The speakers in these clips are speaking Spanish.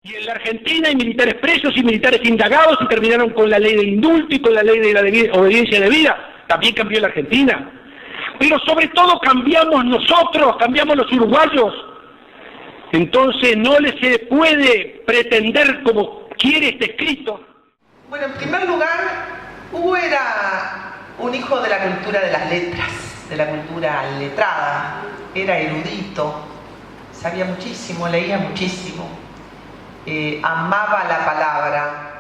Y en la Argentina hay militares presos y militares indagados y terminaron con la ley del indulto y con la ley de la obediencia debida. También cambió la Argentina. Pero sobre todo cambiamos nosotros, cambiamos los uruguayos. Entonces no se puede pretender como quiere este escrito. Bueno, en primer lugar, Hugo era un hijo de la cultura de las letras, de la cultura letrada. Era erudito, sabía muchísimo, leía muchísimo, amaba la palabra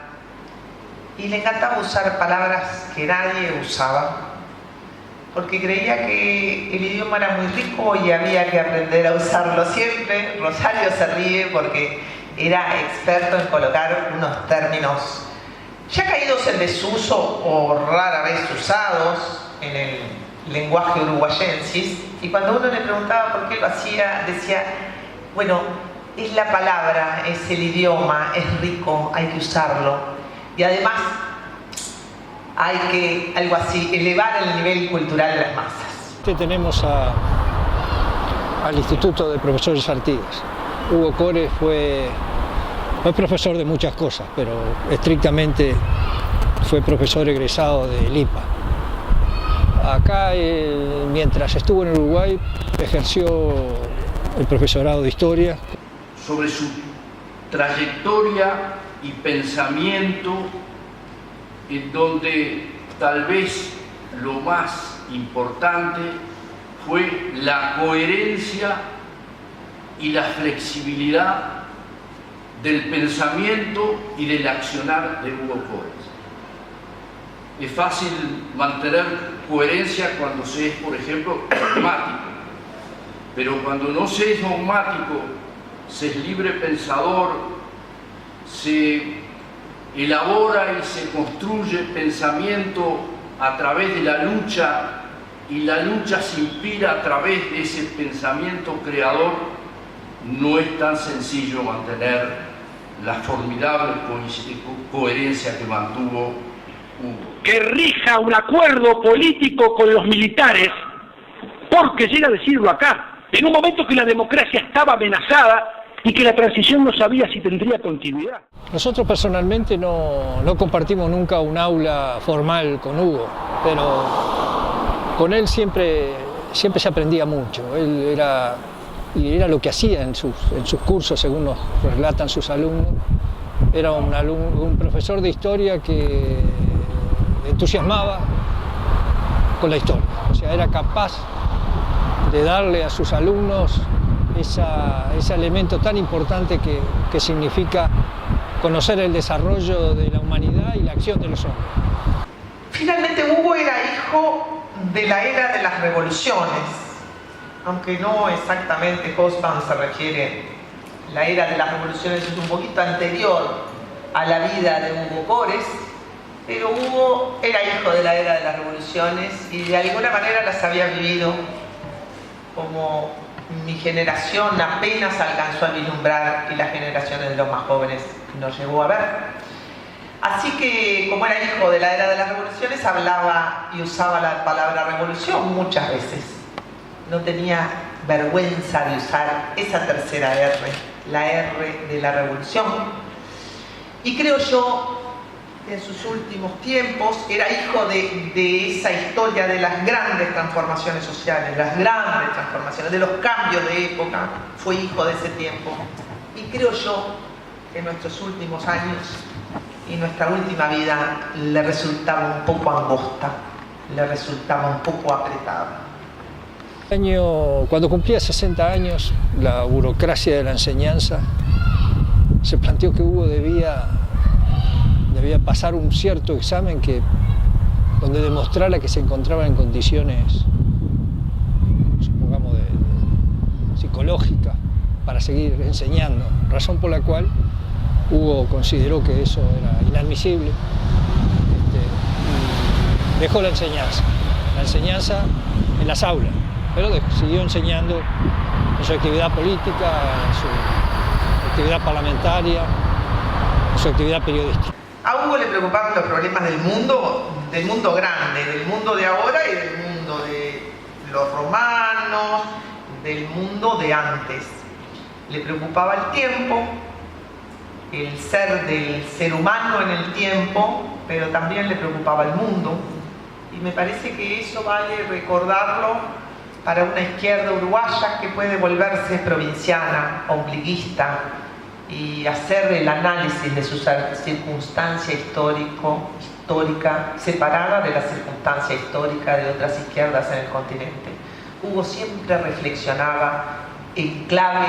y le encantaba usar palabras que nadie usaba, porque creía que el idioma era muy rico y había que aprender a usarlo siempre. Rosario se ríe porque era experto en colocar unos términos ya caídos en desuso o rara vez usados en el lenguaje uruguayensis, y cuando uno le preguntaba por qué lo hacía, decía, bueno, es la palabra, es el idioma, es rico, hay que usarlo, y además hay que, algo así, elevar el nivel cultural de las masas. Tenemos al Instituto de Profesores Artigas. Hugo Cores fue profesor de muchas cosas, pero estrictamente fue profesor egresado de LIPA. Acá, mientras estuvo en Uruguay, ejerció el profesorado de Historia. Sobre su trayectoria y pensamiento, en donde tal vez lo más importante fue la coherencia y la flexibilidad del pensamiento y del accionar de Hugo Cores. Es fácil mantener coherencia cuando se es, por ejemplo, dogmático, pero cuando no se es dogmático, se es libre pensador, se elabora y se construye pensamiento a través de la lucha, y la lucha se inspira a través de ese pensamiento creador. No es tan sencillo mantener la formidable coherencia que mantuvo Hugo. Que rija un acuerdo político con los militares, porque llega a decirlo acá, en un momento que la democracia estaba amenazada y que la transición no sabía si tendría continuidad. Nosotros personalmente no compartimos nunca un aula formal con Hugo, pero con él siempre se aprendía mucho. Él era lo que hacía en sus cursos, según nos relatan sus alumnos. Era un profesor de historia que entusiasmaba con la historia. O sea, era capaz de darle a sus alumnos ese elemento tan importante que significa conocer el desarrollo de la humanidad y la acción de los hombres. Finalmente, Hugo era hijo de la era de las revoluciones. Aunque no exactamente Hobsbawm se refiere, la era de las revoluciones es un poquito anterior a la vida de Hugo Cores, pero Hugo era hijo de la era de las revoluciones y de alguna manera las había vivido como mi generación apenas alcanzó a vislumbrar y las generaciones de los más jóvenes nos llegó a ver. Así que, como era hijo de la era de las revoluciones, hablaba y usaba la palabra revolución muchas veces. No tenía vergüenza de usar esa tercera R, la R de la revolución. Y creo yo, en sus últimos tiempos, era hijo de esa historia de las grandes transformaciones sociales, las grandes transformaciones, de los cambios de época. Fue hijo de ese tiempo. Y creo yo que en nuestros últimos años y nuestra última vida le resultaba un poco angosta, le resultaba un poco apretada. Cuando cumplía 60 años, la burocracia de la enseñanza se planteó que Hugo debía pasar un cierto examen donde demostrara que se encontraba en condiciones, supongamos, psicológicas para seguir enseñando, razón por la cual Hugo consideró que eso era inadmisible y dejó la enseñanza en las aulas. Pero siguió enseñando en su actividad política, en su actividad parlamentaria, en su actividad periodística. A Hugo le preocupaban los problemas del mundo grande, del mundo de ahora y del mundo de los romanos, del mundo de antes. Le preocupaba el tiempo, el ser del ser humano en el tiempo, pero también le preocupaba el mundo. Y me parece que eso vale recordarlo para una izquierda uruguaya que puede volverse provinciana, ombliguista, y hacer el análisis de su circunstancia histórica separada de la circunstancia histórica de otras izquierdas en el continente. Hugo siempre reflexionaba en clave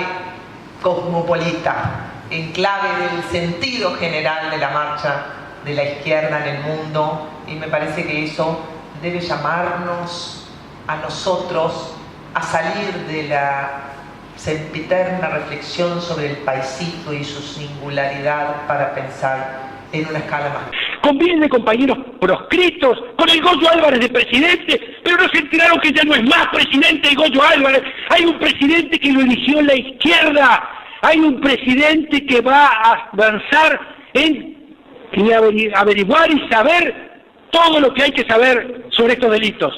cosmopolita, en clave del sentido general de la marcha de la izquierda en el mundo, y me parece que eso debe llamarnos a nosotros a salir de la sempiterna reflexión sobre el paisito y su singularidad para pensar en una escala más. Conviene, compañeros proscritos, con el Goyo Álvarez de presidente, pero no se enteraron que ya no es más presidente el Goyo Álvarez. Hay un presidente que lo eligió la izquierda, hay un presidente que va a avanzar en averiguar y saber todo lo que hay que saber sobre estos delitos.